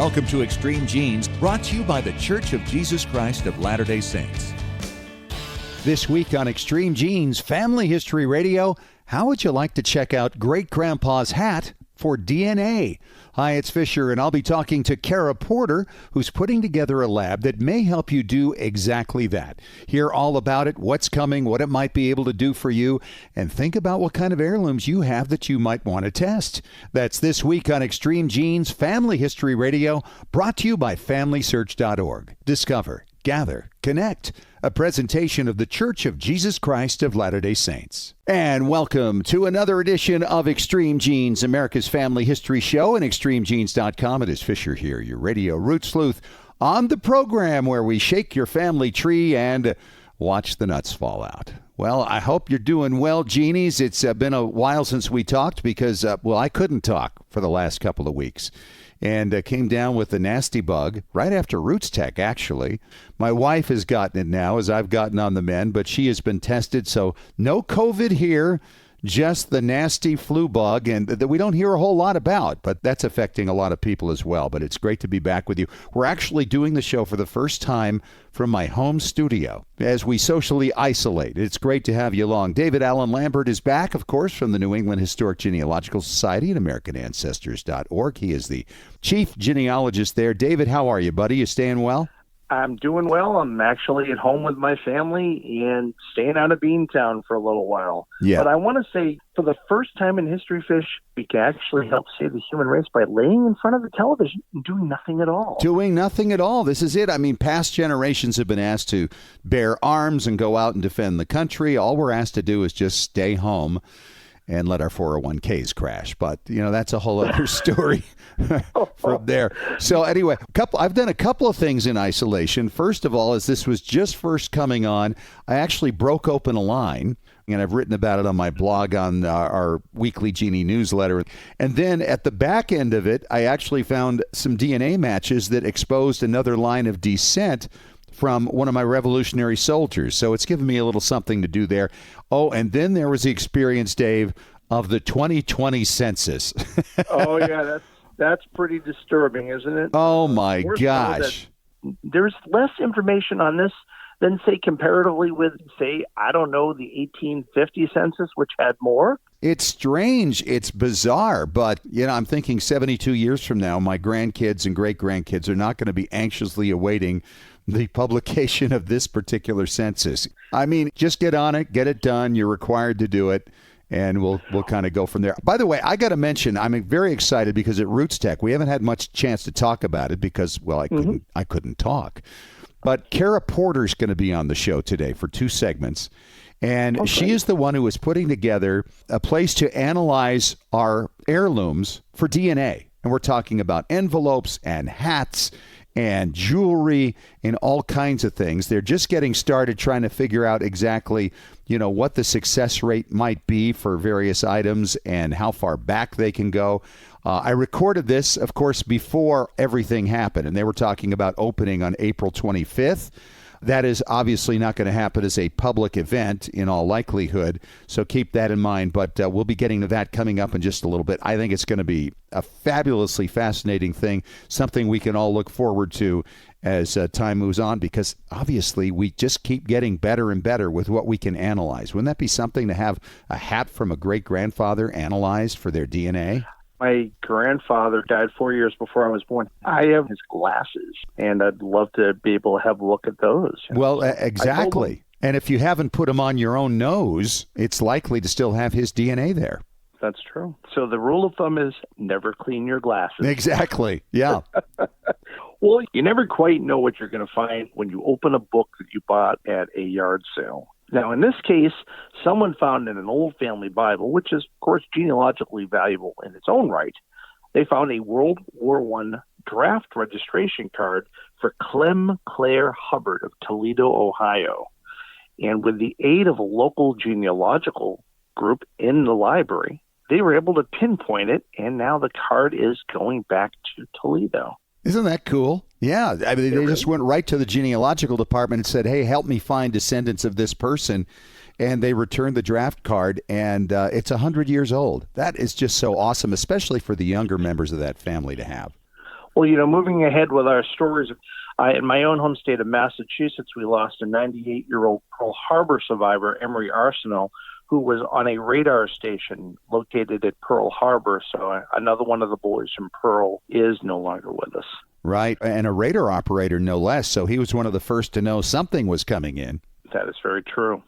Welcome to Extreme Genes, brought to you by the Church of Jesus Christ of Latter-day Saints. This week on Extreme Genes Family History Radio, how would you like to check out Great-Grandpa's hat for DNA? Hi, it's Fisher, and I'll be talking to Kara Porter, who's putting together a lab that may help you do exactly that. Hear all about it, what's coming, what it might be able to do for you, and think about what kind of heirlooms you have that you might want to test. That's this week on Extreme Genes Family History Radio, brought to you by FamilySearch.org. Discover, gather, connect. A presentation of the Church of Jesus Christ of Latter-day Saints. And welcome to another edition of Extreme Genes, America's Family History Show, and ExtremeGenes.com. It is Fisher here, your radio root sleuth, on the program where we shake your family tree and watch the nuts fall out. Well, I hope you're doing well, Genies. It's been a while since we talked because, I couldn't talk for the last couple of weeks. And came down with a nasty bug right after Roots Tech, actually. My wife has gotten it now, as I've gotten on the mend, but she has been tested, so no COVID here, just the nasty flu bug, and that we don't hear a whole lot about, but that's affecting a lot of people as well. But it's great to be back with you. We're actually doing the show for the first time from my home studio as we socially isolate. It's great to have you along. David Allen Lambert is back, of course, from the New England Historic Genealogical Society and AmericanAncestors.org. He is the chief genealogist there. David, how are you, buddy? You staying well? I'm doing well. I'm actually at home with my family and staying out of Beantown for a little while. Yeah. But I want to say, for the first time in history, Fish, we can actually help save the human race by laying in front of the television and doing nothing at all. Doing nothing at all. This is it. I mean, past generations have been asked to bear arms and go out and defend the country. All we're asked to do is just stay home and let our 401ks crash. But, that's a whole other story from there. So anyway, I've done a couple of things in isolation. First of all, as this was just first coming on, I actually broke open a line, and I've written about it on my blog on our weekly Genie newsletter. And then at the back end of it, I actually found some DNA matches that exposed another line of descent from one of my Revolutionary soldiers. So it's given me a little something to do there. Oh, and then there was the experience, Dave, of the 2020 census. Oh, yeah, that's pretty disturbing, isn't it? Oh, my gosh. There's less information on this than, say, comparatively with, say, I don't know, the 1850 census, which had more. It's strange. It's bizarre. But, I'm thinking 72 years from now, my grandkids and great-grandkids are not going to be anxiously awaiting the publication of this particular census. I mean, just get on it, get it done. You're required to do it, and we'll kind of go from there. By the way, I got to mention, I'm very excited because at Roots Tech, we haven't had much chance to talk about it because, I couldn't talk. But Kara Porter's going to be on the show today for 2 segments. And she is the one who is putting together a place to analyze our heirlooms for DNA. And we're talking about envelopes and hats and jewelry and all kinds of things. They're just getting started trying to figure out exactly, what the success rate might be for various items and how far back they can go. I recorded this, of course, before everything happened, and they were talking about opening on April 25th. That is obviously not going to happen as a public event in all likelihood, so keep that in mind. But we'll be getting to that coming up in just a little bit. I think it's going to be a fabulously fascinating thing, something we can all look forward to as time moves on, because obviously we just keep getting better and better with what we can analyze. Wouldn't that be something to have a hat from a great-grandfather analyzed for their DNA? My grandfather died 4 years before I was born. I have his glasses, and I'd love to be able to have a look at those. Well, exactly. And if you haven't put them on your own nose, it's likely to still have his DNA there. That's true. So the rule of thumb is never clean your glasses. Exactly. Yeah. Well, you never quite know what you're going to find when you open a book that you bought at a yard sale. Now, in this case, someone found in an old family Bible, which is, of course, genealogically valuable in its own right, they found a World War I draft registration card for Clem Claire Hubbard of Toledo, Ohio. And with the aid of a local genealogical group in the library, they were able to pinpoint it, and now the card is going back to Toledo. Isn't that cool? Yeah. I mean, they just went right to the genealogical department and said, hey, help me find descendants of this person. And they returned the draft card, and it's 100 years old. That is just so awesome, especially for the younger members of that family to have. Well, moving ahead with our stories, in my own home state of Massachusetts, we lost a 98-year-old Pearl Harbor survivor, Emery Arsenault, who was on a radar station located at Pearl Harbor. So another one of the boys from Pearl is no longer with us. Right, and a radar operator, no less, so he was one of the first to know something was coming in. That is very true.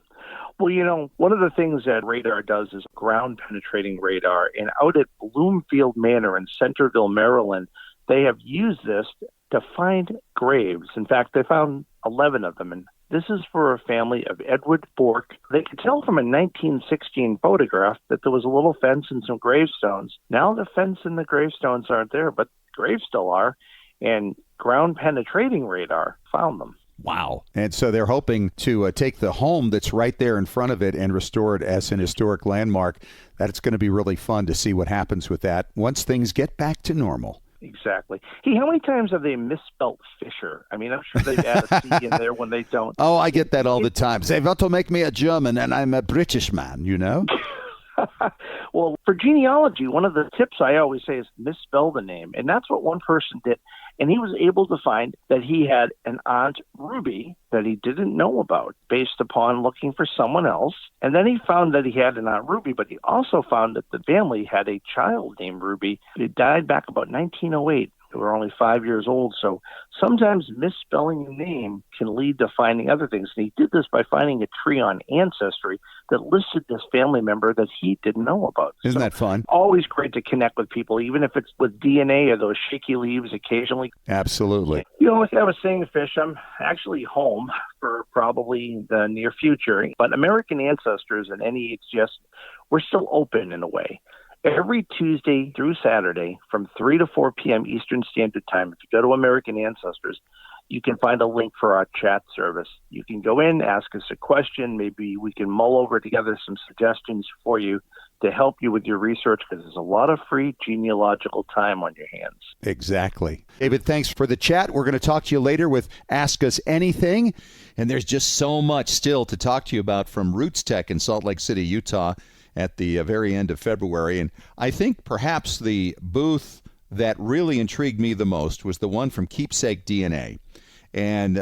Well, one of the things that radar does is ground-penetrating radar, and out at Bloomfield Manor in Centerville, Maryland, they have used this to find graves. In fact, they found 11 of them, and this is for a family of Edward Bork. They could tell from a 1916 photograph that there was a little fence and some gravestones. Now the fence and the gravestones aren't there, but the graves still are, and ground-penetrating radar found them. Wow. And so they're hoping to take the home that's right there in front of it and restore it as an historic landmark. That's going to be really fun to see what happens with that once things get back to normal. Exactly. Hey, how many times have they misspelled Fisher? I mean, I'm sure they've added a C in there when they don't. Oh, I get that all the time. They want to make me a German and I'm a British man, Well, for genealogy, one of the tips I always say is misspell the name. And that's what one person did. And he was able to find that he had an Aunt Ruby that he didn't know about based upon looking for someone else. And then he found that he had an Aunt Ruby, but he also found that the family had a child named Ruby. He died back about 1908. They were only 5 years old. So sometimes misspelling a name can lead to finding other things. And he did this by finding a tree on Ancestry that listed this family member that he didn't know about. Isn't that fun? Always great to connect with people, even if it's with DNA or those shaky leaves occasionally. Absolutely. Like I was saying, Fish, I'm actually home for probably the near future. But American Ancestors and NEHS, we're still open in a way. Every Tuesday through Saturday from 3 to 4 p.m. Eastern Standard Time, if you go to American Ancestors, you can find a link for our chat service. You can go in, ask us a question. Maybe we can mull over together some suggestions for you to help you with your research, because there's a lot of free genealogical time on your hands. Exactly. David, thanks for the chat. We're going to talk to you later with Ask Us Anything. And there's just so much still to talk to you about from Roots Tech in Salt Lake City, Utah, at the very end of February. And I think perhaps the booth that really intrigued me the most was the one from Keepsake DNA. And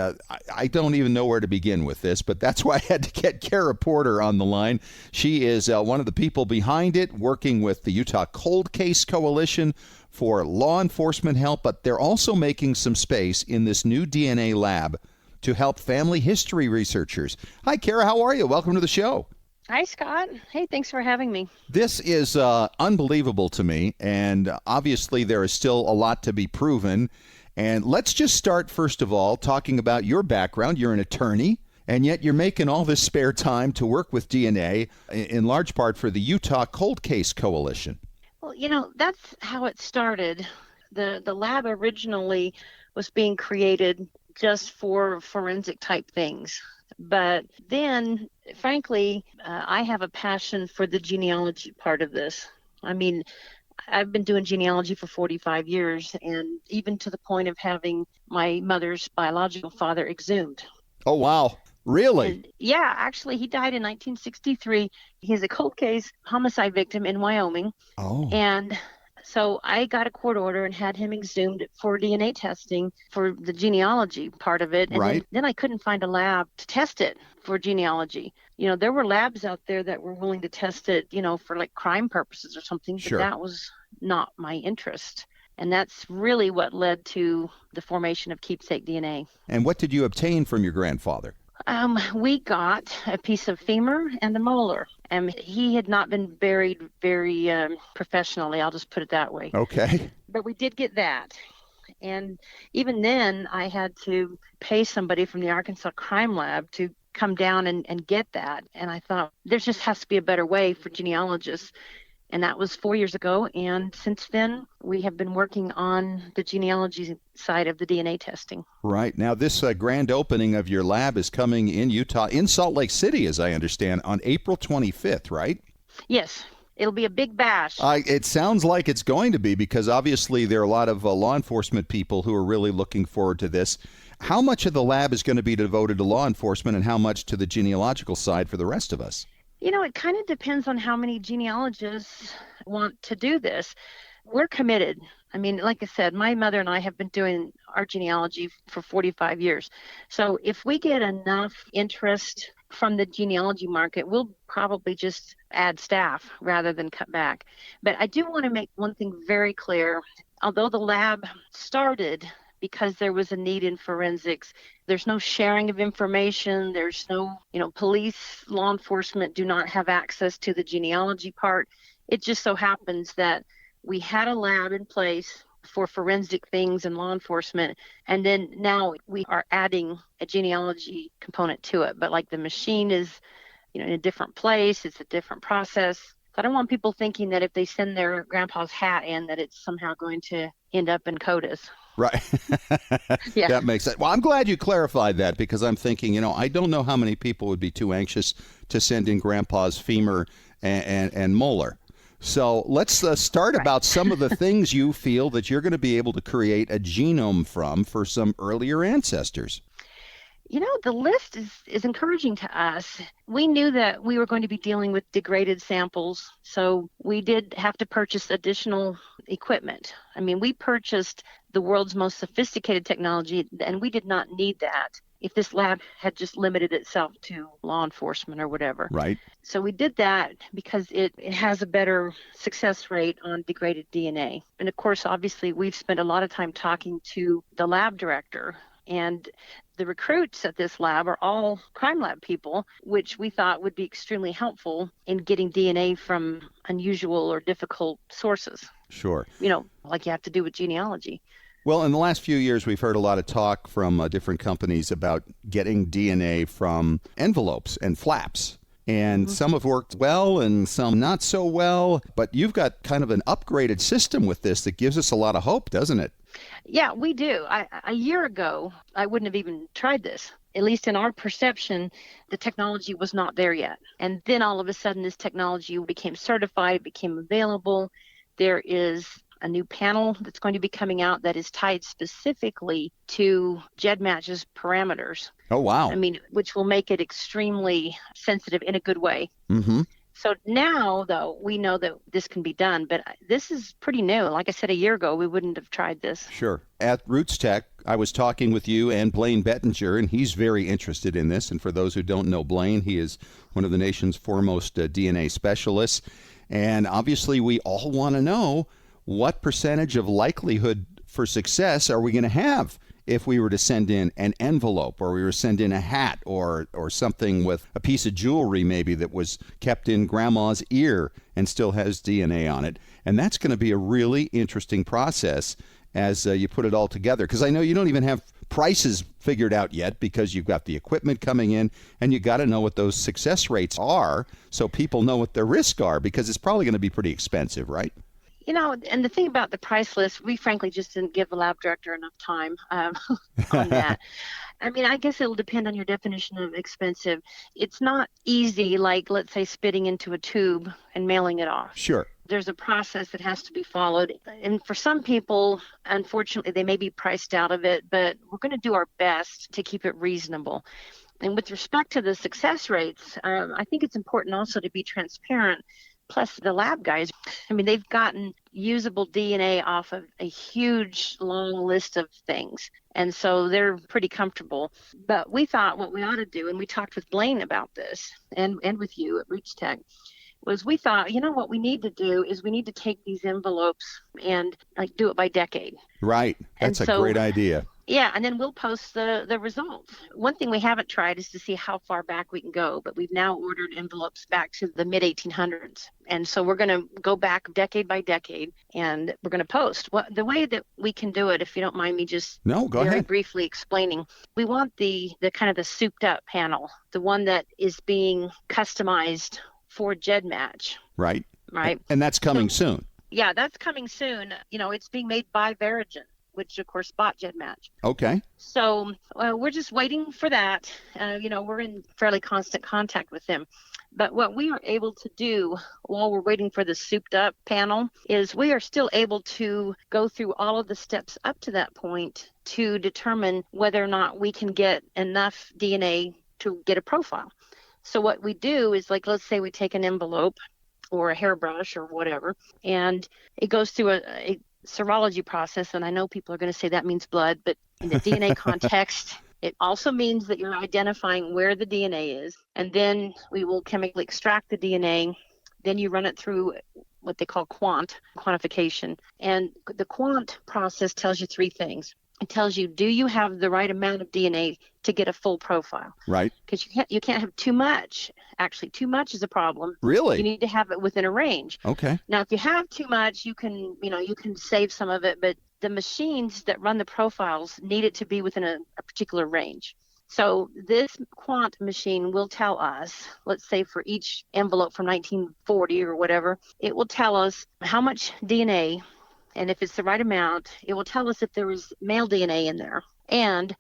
I don't even know where to begin with this, but that's why I had to get Kara Porter on the line. She is one of the people behind it, working with the Utah Cold Case Coalition for law enforcement help, but they're also making some space in this new DNA lab to help family history researchers. Hi, Kara. How are you? Welcome to the show. Hi, Scott. Hey, thanks for having me. This is unbelievable to me, and obviously there is still a lot to be proven. And let's just start, first of all, talking about your background. You're an attorney, and yet you're making all this spare time to work with DNA, in large part for the Utah Cold Case Coalition. Well, that's how it started. The lab originally was being created just for forensic type things. But then, frankly, I have a passion for the genealogy part of this. I mean, I've been doing genealogy for 45 years, and even to the point of having my mother's biological father exhumed. Oh, wow. Really? And, yeah, actually, he died in 1963. He's a cold case homicide victim in Wyoming. Oh. And so I got a court order and had him exhumed for DNA testing for the genealogy part of it. And right. then I couldn't find a lab to test it for genealogy. There were labs out there that were willing to test it, for like crime purposes or something. But Sure. That was not my interest. And that's really what led to the formation of Keepsake DNA. And what did you obtain from your grandfather? We got a piece of femur and a molar. And he had not been buried very professionally, I'll just put it that way. Okay. But we did get that. And even then, I had to pay somebody from the Arkansas Crime Lab to come down and get that. And I thought, there just has to be a better way for genealogists. And that was 4 years ago. And since then, we have been working on the genealogy side of the DNA testing. Right. Now, this grand opening of your lab is coming in Utah, in Salt Lake City, as I understand, on April 25th, right? Yes. It'll be a big bash. It sounds like it's going to be, because obviously there are a lot of law enforcement people who are really looking forward to this. How much of the lab is going to be devoted to law enforcement and how much to the genealogical side for the rest of us? It kind of depends on how many genealogists want to do this. We're committed. I mean, like I said, my mother and I have been doing our genealogy for 45 years. So if we get enough interest from the genealogy market, we'll probably just add staff rather than cut back. But I do want to make one thing very clear. Although the lab started because there was a need in forensics, there's no sharing of information. There's no, police, law enforcement do not have access to the genealogy part. It just so happens that we had a lab in place for forensic things and law enforcement, and then now we are adding a genealogy component to it. But like the machine is, in a different place, it's a different process. So I don't want people thinking that if they send their grandpa's hat in, that it's somehow going to end up in CODIS. Right. Yeah. That makes sense. Well, I'm glad you clarified that, because I'm thinking, I don't know how many people would be too anxious to send in grandpa's femur and molar. So let's start about some of the things you feel that you're going to be able to create a genome from for some earlier ancestors. The list is encouraging to us. We knew that we were going to be dealing with degraded samples, so we did have to purchase additional equipment. I mean, we purchased the world's most sophisticated technology, and we did not need that if this lab had just limited itself to law enforcement or whatever. Right. So we did that because it has a better success rate on degraded DNA. And of course, obviously, we've spent a lot of time talking to the lab director, and the recruits at this lab are all crime lab people, which we thought would be extremely helpful in getting DNA from unusual or difficult sources. Sure. Like you have to do with genealogy. Well, in the last few years, we've heard a lot of talk from different companies about getting DNA from envelopes and flaps. And some have worked well and some not so well. But you've got kind of an upgraded system with this that gives us a lot of hope, doesn't it? Yeah, we do. A year ago, I wouldn't have even tried this. At least in our perception, the technology was not there yet. And then all of a sudden, this technology became certified, became available. There is a new panel that's going to be coming out that is tied specifically to GEDmatch's parameters. Oh, wow. I mean, which will make it extremely sensitive in a good way. Mm-hmm. So now, though, we know that this can be done, but this is pretty new. Like I said, a year ago, we wouldn't have tried this. Sure. At Roots Tech, I was talking with you and Blaine Bettinger, and he's very interested in this. And for those who don't know Blaine, he is one of the nation's foremost DNA specialists. And obviously, we all want to know, what percentage of likelihood for success are we going to have if we were to send in an envelope, or we were to send in a hat, or something with a piece of jewelry maybe that was kept in grandma's ear and still has DNA on it? And that's going to be a really interesting process as you put it all together, because I know you don't even have prices figured out yet, because you've got the equipment coming in, and you got to know what those success rates are so people know what their risks are, because it's probably going to be pretty expensive, right? And the thing about the price list, we frankly just didn't give the lab director enough time on that. I mean, I guess it'll depend on your definition of expensive. It's not easy, like, let's say, spitting into a tube and mailing it off. Sure. There's a process that has to be followed. And for some people, unfortunately, they may be priced out of it, but we're going to do our best to keep it reasonable. And with respect to the success rates, I think it's important also to be transparent. Plus, the lab guys, I mean, they've gotten usable DNA off of a huge, long list of things. And so they're pretty comfortable. But we thought what we ought to do, and we talked with Blaine about this, and with you at Roots Tech, was we thought, what we need to do is we need to take these envelopes and do it by decade. Right. That's a great idea. Yeah, and then we'll post the results. One thing we haven't tried is to see how far back we can go, but we've now ordered envelopes back to the mid-1800s. And so we're going to go back decade by decade, and we're going to post. The way that we can do it, if you don't mind me just very briefly explaining, we want the kind of the souped-up panel, the one that is being customized for GEDmatch. Right. Right. And that's coming soon. Yeah, that's coming soon. It's being made by Verigen, which of course bought GEDmatch. Okay. So we're just waiting for that. We're in fairly constant contact with them. But what we are able to do while we're waiting for the souped up panel is we are still able to go through all of the steps up to that point to determine whether or not we can get enough DNA to get a profile. So what we do is, let's say we take an envelope or a hairbrush or whatever, and it goes through serology process, and I know people are going to say that means blood, but in the DNA context, it also means that you're identifying where the DNA is, and then we will chemically extract the DNA. Then you run it through what they call quantification. And the quant process tells you three things. It tells you, do you have the right amount of DNA to get a full profile? Right. Because you can't have too much. Actually, too much is a problem. Really? You need to have it within a range. Okay. Now, if you have too much, you can save some of it, but the machines that run the profiles need it to be within a particular range. So this quant machine will tell us, let's say for each envelope from 1940 or whatever, it will tell us how much DNA, and if it's the right amount, it will tell us if there is male DNA in there, and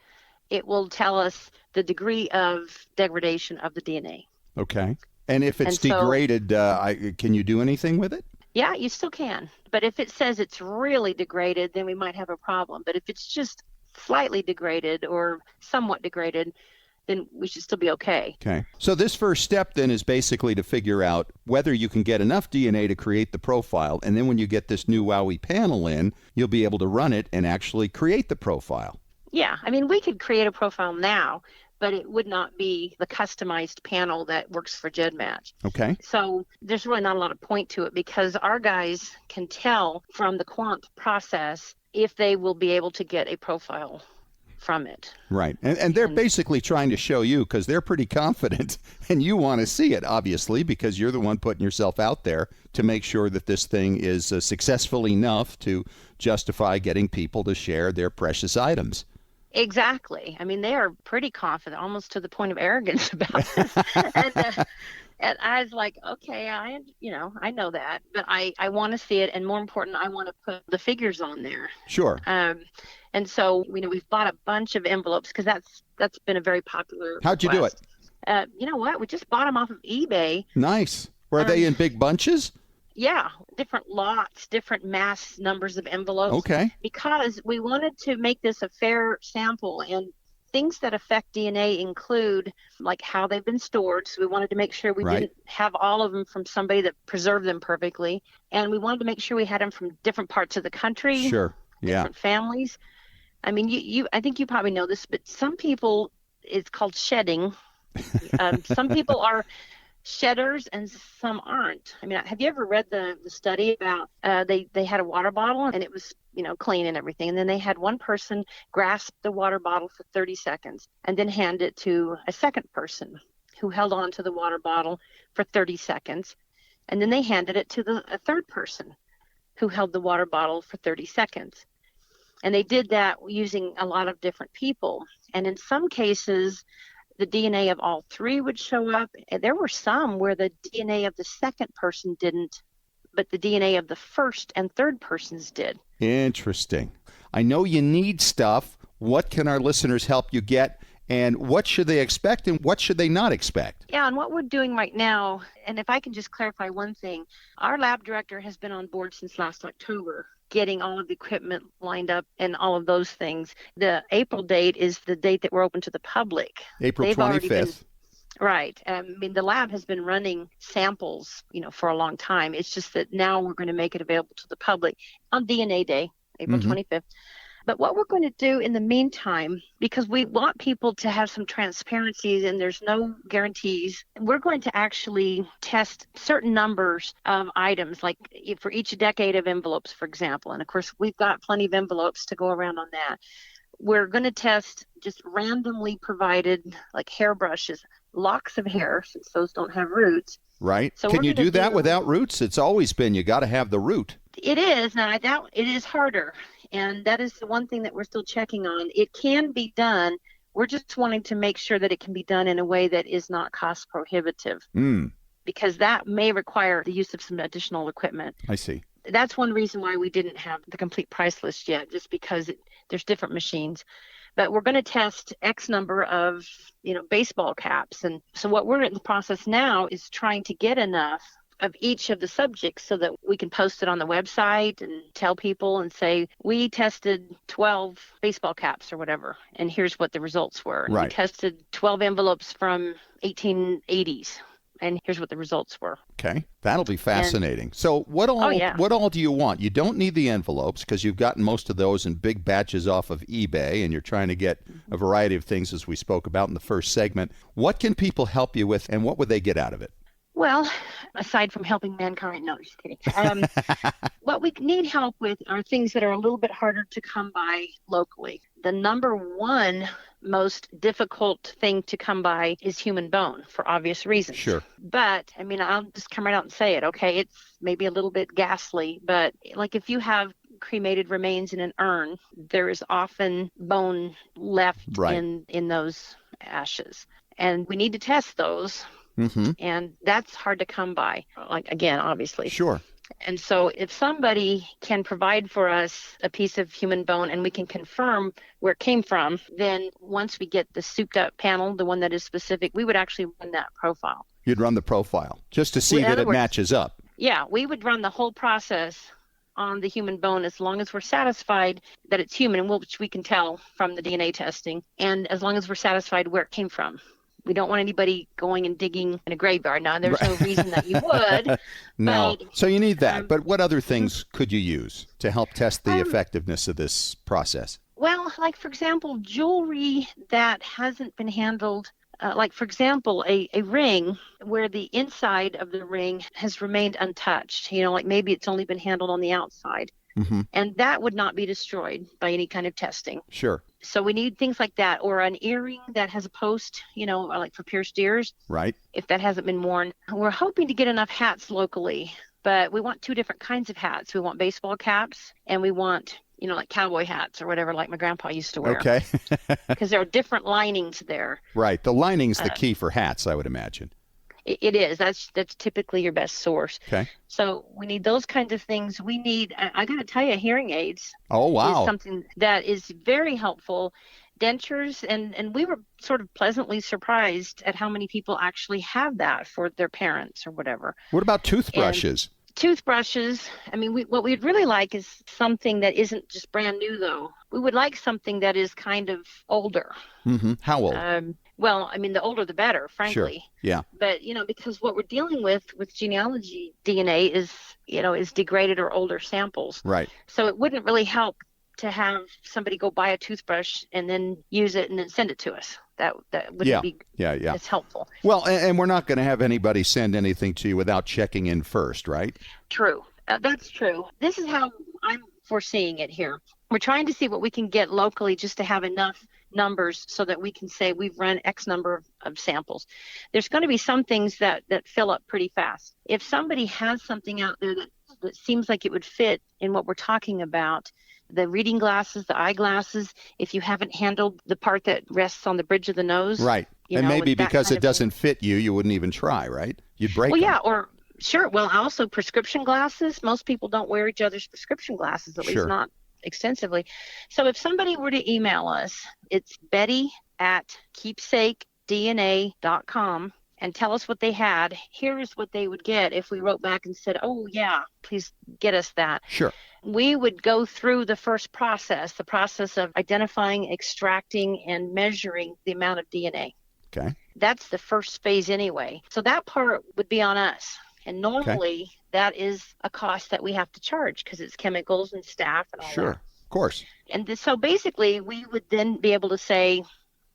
it will tell us the degree of degradation of the DNA. Okay. And if it's degraded, can you do anything with it? Yeah, you still can. But if it says it's really degraded, then we might have a problem. But if it's just slightly degraded or somewhat degraded, then we should still be okay. Okay. So this first step then is basically to figure out whether you can get enough DNA to create the profile. And then when you get this new WowWee panel in, you'll be able to run it and actually create the profile. Yeah. I mean, we could create a profile now, but it would not be the customized panel that works for GEDmatch. Okay. So there's really not a lot of point to it because our guys can tell from the quant process if they will be able to get a profile from it. Right. And they're basically trying to show you, because they're pretty confident, and you want to see it, obviously, because you're the one putting yourself out there to make sure that this thing is successful enough to justify getting people to share their precious items. Exactly. I mean, they are pretty confident, almost to the point of arrogance about this. And I was like, okay, I know that, but I want to see it, and more important, I want to put the figures on there. Sure. And so, we've bought a bunch of envelopes because that's been a very popular How'd you request. do it? You know what? We just bought them off of eBay. Nice. Were they in big bunches? Yeah, different lots, different mass numbers of envelopes. Okay. Because we wanted to make this a fair sample, and things that affect DNA include like how they've been stored. So we wanted to make sure we didn't have all of them from somebody that preserved them perfectly. And we wanted to make sure we had them from different parts of the country. Sure. Yeah. Different families. I mean, I think you probably know this, but some people, it's called shedding. Some people are shedders and some aren't. I mean, have you ever read the study about they had a water bottle and it was clean and everything, and then they had one person grasp the water bottle for 30 seconds and then hand it to a second person who held on to the water bottle for 30 seconds, and then they handed it to a third person who held the water bottle for 30 seconds. And they did that using a lot of different people, and in some cases the DNA of all three would show up. And there were some where the DNA of the second person didn't, but the DNA of the first and third persons did. Interesting. I know you need stuff. What can our listeners help you get? And what should they expect and what should they not expect? Yeah, and what we're doing right now, and if I can just clarify one thing, our lab director has been on board since last October, getting all of the equipment lined up and all of those things. The April date is the date that we're open to the public. April 25th. Right. I mean, the lab has been running samples, for a long time. It's just that now we're going to make it available to the public on DNA Day, April 25th. But what we're going to do in the meantime, because we want people to have some transparency and there's no guarantees, we're going to actually test certain numbers of items, like for each decade of envelopes, for example. And of course, we've got plenty of envelopes to go around on that. We're going to test just randomly provided, like hairbrushes, locks of hair, since those don't have roots. Right. So can you do that without roots? It's always been, you got to have the root. It is. Now, it is harder. And that is the one thing that we're still checking on. It can be done. We're just wanting to make sure that it can be done in a way that is not cost prohibitive. Because that may require the use of some additional equipment. I see. That's one reason why we didn't have the complete price list yet, just because there's different machines. But we're going to test X number of, baseball caps. And so what we're in the process now is trying to get enough of each of the subjects so that we can post it on the website and tell people and say, we tested 12 baseball caps or whatever, and here's what the results were. Right. We tested 12 envelopes from 1880s. and here's what the results were. Okay, that'll be fascinating. So what all do you want? You don't need the envelopes because you've gotten most of those in big batches off of eBay, and you're trying to get a variety of things as we spoke about in the first segment. What can people help you with, and what would they get out of it? Well, aside from helping mankind, no, just kidding. What we need help with are things that are a little bit harder to come by locally. The number one most difficult thing to come by is human bone for obvious reasons. Sure. But, I mean, I'll just come right out and say it, okay? It's maybe a little bit ghastly, but like if you have cremated remains in an urn, there is often bone left in those ashes. And we need to test those. Mm-hmm. And that's hard to come by, like, again, obviously. Sure. And so if somebody can provide for us a piece of human bone and we can confirm where it came from, then once we get the souped up panel, the one that is specific, we would actually run that profile. You'd run the profile just to see that it matches up. Yeah, we would run the whole process on the human bone as long as we're satisfied that it's human, which we can tell from the DNA testing, and as long as we're satisfied where it came from. We don't want anybody going and digging in a graveyard. Now, there's no reason that you would. No. So you need that. But what other things could you use to help test the effectiveness of this process? Well, like, for example, jewelry that hasn't been handled, like, for example, a ring where the inside of the ring has remained untouched. You know, like maybe it's only been handled on the outside. Mm-hmm. And that would not be destroyed by any kind of testing. Sure. So we need things like that, or an earring that has a post, you know, like for pierced ears. Right. If that hasn't been worn. We're hoping to get enough hats locally, but we want two different kinds of hats. We want baseball caps, and we want, you know, like cowboy hats or whatever, like my grandpa used to wear. Okay. Because there are different linings there. Right. The lining's the key for hats, I would imagine. It is. That's typically your best source. Okay. So we need those kinds of things. We need, I got to tell you, hearing aids. Oh, wow. Is something that is very helpful. Dentures, and we were sort of pleasantly surprised at how many people actually have that for their parents or whatever. What about toothbrushes? Toothbrushes, I mean, what we'd really like is something that isn't just brand new, though. We would like something that is kind of older. Mm-hmm. How old? Well, I mean, the older the better, frankly. Sure. Yeah. But, you know, because what we're dealing with genealogy DNA is degraded or older samples. Right. So it wouldn't really help to have somebody go buy a toothbrush and then use it and then send it to us. That wouldn't be as helpful. Well, and we're not going to have anybody send anything to you without checking in first, right? True. That's true. This is how I'm foreseeing it here. We're trying to see what we can get locally just to have enough numbers so that we can say we've run X number of samples. There's going to be some things that fill up pretty fast. If somebody has something out there that seems like it would fit in what we're talking about, the reading glasses, the eyeglasses, if you haven't handled the part that rests on the bridge of the nose. Right. And maybe because it doesn't fit you, you wouldn't even try, right? You'd break them. Well, yeah, or sure. Well, also prescription glasses. Most people don't wear each other's prescription glasses, at least not extensively. So if somebody were to email us, it's betty@keepsakedna.com and tell us what they had. Here's what they would get if we wrote back and said, oh, yeah, please get us that. Sure. We would go through the first process, the process of identifying, extracting, and measuring the amount of DNA. Okay. That's the first phase anyway. So that part would be on us. And normally that is a cost that we have to charge because it's chemicals and staff and all that. Sure, of course. And so basically we would then be able to say,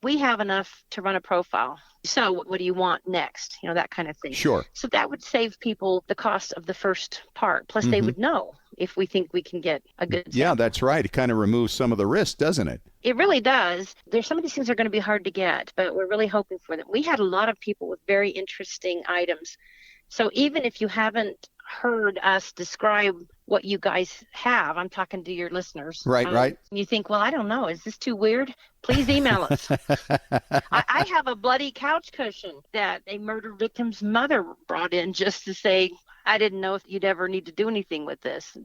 we have enough to run a profile. So what do you want next? You know, that kind of thing. Sure. So that would save people the cost of the first part. Plus they would know if we think we can get a good sample. Yeah, that's right. It kind of removes some of the risk, doesn't it? It really does. There's some of these things are going to be hard to get, but we're really hoping for them. We had a lot of people with very interesting items. So even if you haven't heard us describe what you guys have, I'm talking to your listeners. Right. You think, well, I don't know. Is this too weird? Please email us. I have a bloody couch cushion that a murder victim's mother brought in just to say, I didn't know if you'd ever need to do anything with this.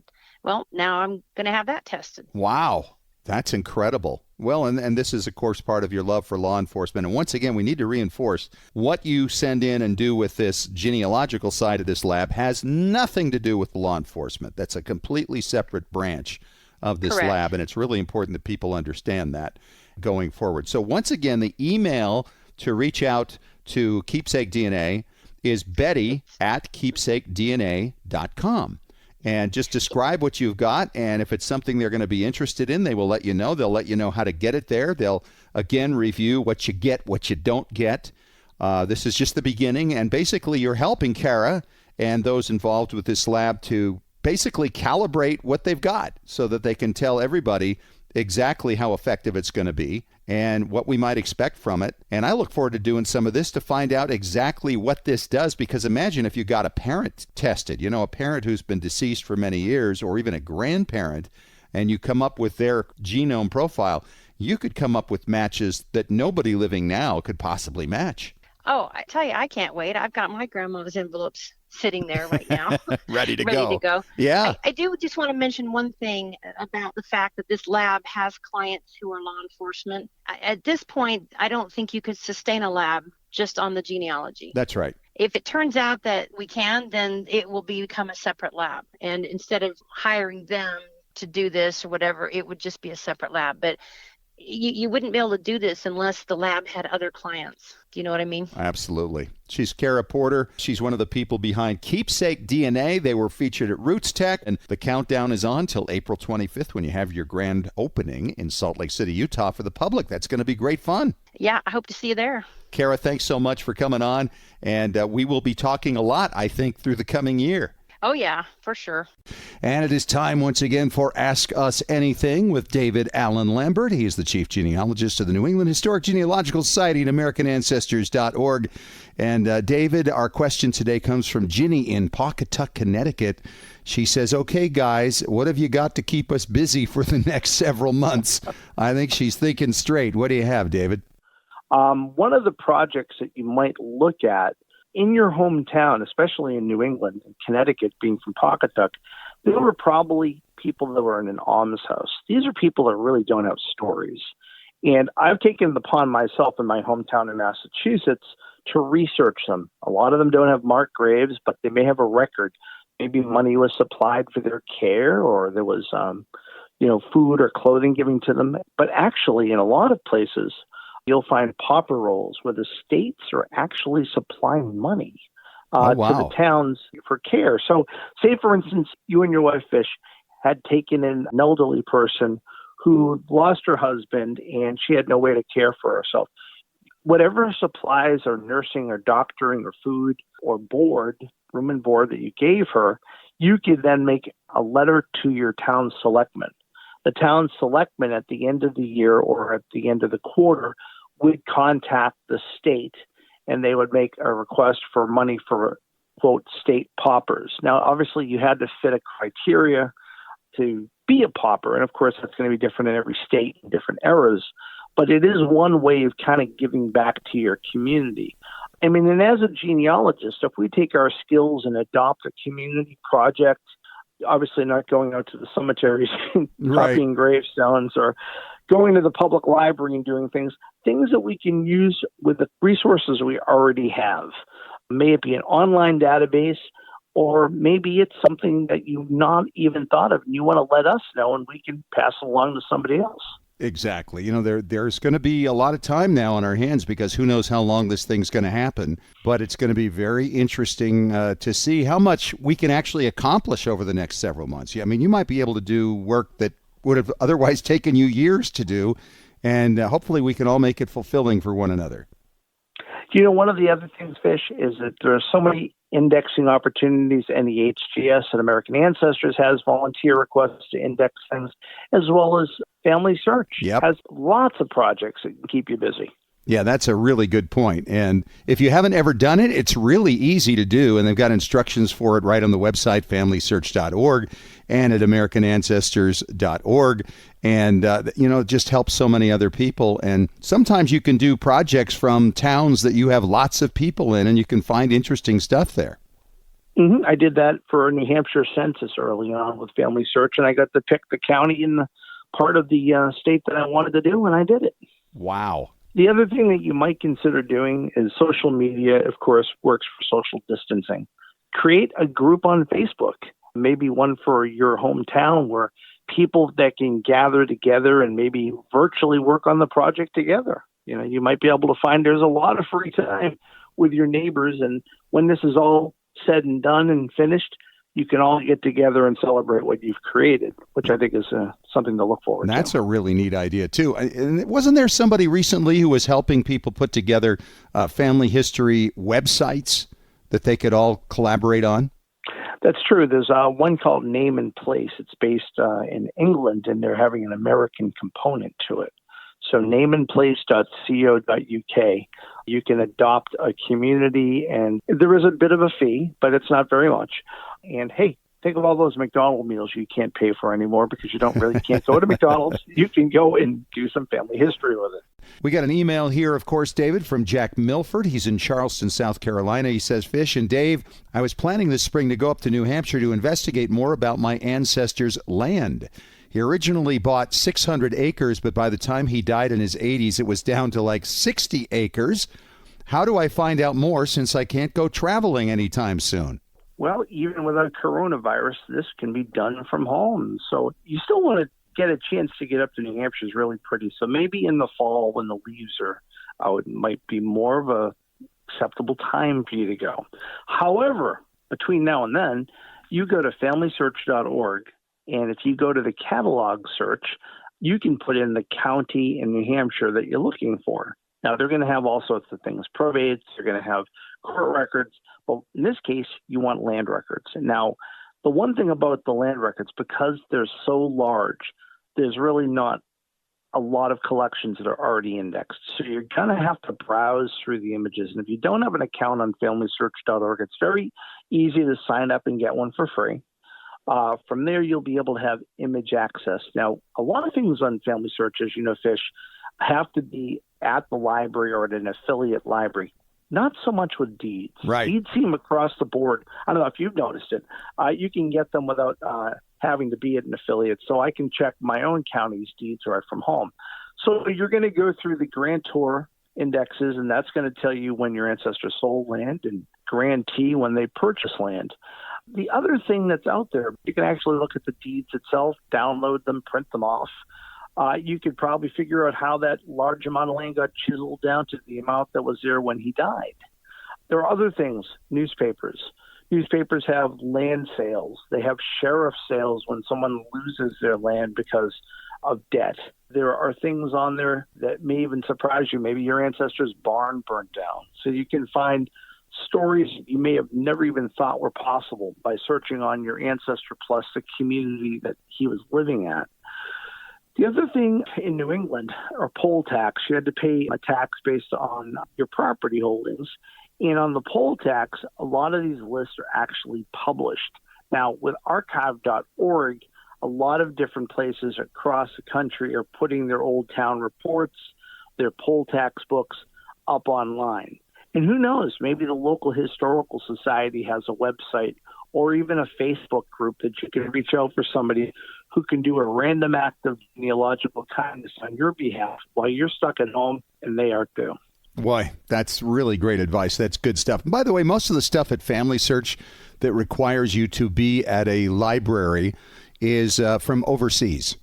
Well, now I'm going to have that tested. Wow. That's incredible. Well, and this is, of course, part of your love for law enforcement. And once again, we need to reinforce what you send in and do with this genealogical side of this lab has nothing to do with law enforcement. That's a completely separate branch of this lab, and it's really important that people understand that going forward. So once again, the email to reach out to Keepsake DNA is betty@keepsakedna.com. And just describe what you've got, and if it's something they're going to be interested in, they will let you know. They'll let you know how to get it there. They'll, again, review what you get, what you don't get. This is just the beginning, and basically you're helping Kara and those involved with this lab to basically calibrate what they've got so that they can tell everybody exactly how effective it's going to be and what we might expect from it. And I look forward to doing some of this to find out exactly what this does, because imagine if you got a parent tested, a parent who's been deceased for many years, or even a grandparent, and you come up with their genome profile, you could come up with matches that nobody living now could possibly match. Oh, I tell you, I can't wait. I've got my grandmother's envelopes sitting there right now. Ready to Ready go. to go. Yeah. I do just want to mention one thing about the fact that this lab has clients who are law enforcement. At this point, I don't think you could sustain a lab just on the genealogy. That's right. If it turns out that we can, then it will become a separate lab. And instead of hiring them to do this or whatever, it would just be a separate lab. But you wouldn't be able to do this unless the lab had other clients. Do you know what I mean? Absolutely. She's Kara Porter. She's one of the people behind Keepsake DNA. They were featured at Roots Tech, and the countdown is on till April 25th when you have your grand opening in Salt Lake City, Utah for the public. That's going to be great fun. Yeah, I hope to see you there. Kara, thanks so much for coming on, and we will be talking a lot, I think, through the coming year. Oh, yeah, for sure. And it is time once again for Ask Us Anything with David Allen Lambert. He is the chief genealogist of the New England Historic Genealogical Society and AmericanAncestors.org. And David, our question today comes from Ginny in Pawcatuck, Connecticut. She says, okay, guys, what have you got to keep us busy for the next several months? I think she's thinking straight. What do you have, David? One of the projects that you might look at in your hometown, especially in New England, and Connecticut, being from Pawcatuck, there were probably people that were in an almshouse. These are people that really don't have stories. And I've taken it upon myself in my hometown in Massachusetts to research them. A lot of them don't have marked graves, but they may have a record. Maybe money was supplied for their care, or there was, food or clothing given to them. But actually, in a lot of places, you'll find pauper rolls where the states are actually supplying money to the towns for care. So say, for instance, you and your wife, Fish, had taken in an elderly person who lost her husband and she had no way to care for herself. Whatever supplies or nursing or doctoring or food or board, room and board that you gave her, you could then make a letter to your town selectman. The town selectman at the end of the year or at the end of the quarter would contact the state, and they would make a request for money for, quote, state paupers. Now, obviously, you had to fit a criteria to be a pauper, and of course, that's going to be different in every state in different eras, but it is one way of kind of giving back to your community. I mean, and as a genealogist, if we take our skills and adopt a community project, obviously not going out to the cemeteries and copying gravestones or going to the public library and doing things that we can use with the resources we already have. May it be an online database, or maybe it's something that you've not even thought of and you want to let us know and we can pass it along to somebody else. Exactly. There's going to be a lot of time now on our hands because who knows how long this thing's going to happen. But it's going to be very interesting to see how much we can actually accomplish over the next several months. I mean, you might be able to do work that would have otherwise taken you years to do, and hopefully we can all make it fulfilling for one another. One of the other things, Fish, is that there are so many indexing opportunities, and the HGS and American Ancestors has volunteer requests to index things, as well as Family Search has lots of projects that can keep you busy. Yeah, that's a really good point. And if you haven't ever done it, it's really easy to do. And they've got instructions for it right on the website, familysearch.org, and at AmericanAncestors.org. And, it just helps so many other people. And sometimes you can do projects from towns that you have lots of people in, and you can find interesting stuff there. Mm-hmm. I did that for a New Hampshire census early on with Family Search, and I got to pick the county and the part of the state that I wanted to do, and I did it. Wow. The other thing that you might consider doing is social media, of course, works for social distancing. Create a group on Facebook, maybe one for your hometown where people that can gather together and maybe virtually work on the project together. You might be able to find there's a lot of free time with your neighbors. And when this is all said and done and finished, you can all get together and celebrate what you've created, which I think is something to look forward to. That's a really neat idea, too. And wasn't there somebody recently who was helping people put together family history websites that they could all collaborate on? That's true. There's one called Name and Place. It's based in England, and they're having an American component to it. So nameandplace.co.uk. You can adopt a community, and there is a bit of a fee, but it's not very much. And hey, think of all those McDonald's meals you can't pay for anymore because you can't go to McDonald's. You can go and do some family history with it. We got an email here, of course, David, from Jack Milford. He's in Charleston, South Carolina. He says, Fish and Dave, I was planning this spring to go up to New Hampshire to investigate more about my ancestors' land. He originally bought 600 acres, but by the time he died in his 80s, it was down to like 60 acres. How do I find out more since I can't go traveling anytime soon? Well, even without coronavirus, this can be done from home. So you still want to get a chance to get up to New Hampshire is really pretty. So maybe in the fall when the leaves are out, it might be more of a acceptable time for you to go. However, between now and then, you go to familysearch.org, and if you go to the catalog search, you can put in the county in New Hampshire that you're looking for. Now, they're going to have all sorts of things, probates, they're going to have court records, but in this case, you want land records. And now, the one thing about the land records, because they're so large, there's really not a lot of collections that are already indexed. So you're going to have to browse through the images. And if you don't have an account on familysearch.org, it's very easy to sign up and get one for free. From there, you'll be able to have image access. Now, a lot of things on Family Search, as you know, Fish, have to be at the library or at an affiliate library. Not so much with deeds. Right. Deeds seem across the board. I don't know if you've noticed it. You can get them without having to be at an affiliate. So I can check my own county's deeds right from home. So you're going to go through the grantor indexes, and that's going to tell you when your ancestors sold land, and grantee when they purchased land. The other thing that's out there, you can actually look at the deeds itself, download them, print them off. You could probably figure out how that large amount of land got chiseled down to the amount that was there when he died. There are other things, newspapers. Newspapers have land sales. They have sheriff sales when someone loses their land because of debt. There are things on there that may even surprise you. Maybe your ancestor's barn burnt down. So you can find stories you may have never even thought were possible by searching on your ancestor plus the community that he was living at. The other thing in New England are poll tax. You had to pay a tax based on your property holdings. And on the poll tax, a lot of these lists are actually published. Now, with archive.org, a lot of different places across the country are putting their old town reports, their poll tax books up online. And who knows, maybe the local historical society has a website or even a Facebook group that you can reach out for somebody who can do a random act of genealogical kindness on your behalf while you're stuck at home and they are too. Boy, that's really great advice. That's good stuff. And by the way, most of the stuff at Family Search that requires you to be at a library is from overseas.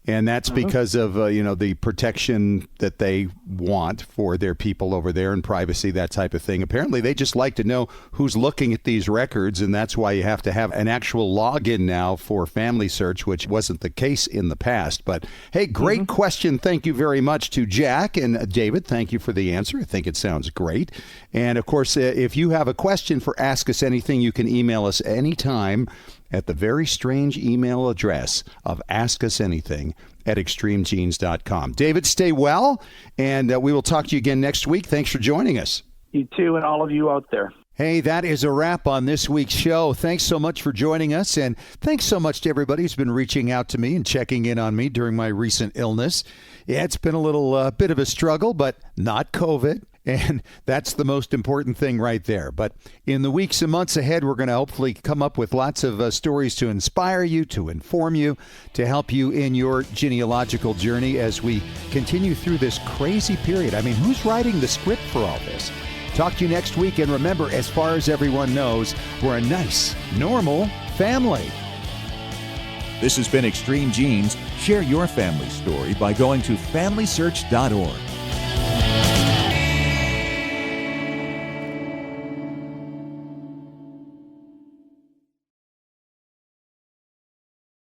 And that's because of, the protection that they want for their people over there and privacy, that type of thing. Apparently, they just like to know who's looking at these records, and that's why you have to have an actual login now for Family Search, which wasn't the case in the past. But, hey, great question. Thank you very much to Jack. And David, thank you for the answer. I think it sounds great. And, of course, if you have a question for Ask Us Anything, you can email us anytime at the very strange email address of askusanything@extremegenes.com. David, stay well, and we will talk to you again next week. Thanks for joining us. You too, and all of you out there. Hey, that is a wrap on this week's show. Thanks so much for joining us, and thanks so much to everybody who's been reaching out to me and checking in on me during my recent illness. Yeah, it's been a little bit of a struggle, but not COVID. And that's the most important thing right there. But in the weeks and months ahead, we're going to hopefully come up with lots of stories to inspire you, to inform you, to help you in your genealogical journey as we continue through this crazy period. I mean, who's writing the script for all this? Talk to you next week. And remember, as far as everyone knows, we're a nice, normal family. This has been Extreme Genes. Share your family story by going to familysearch.org.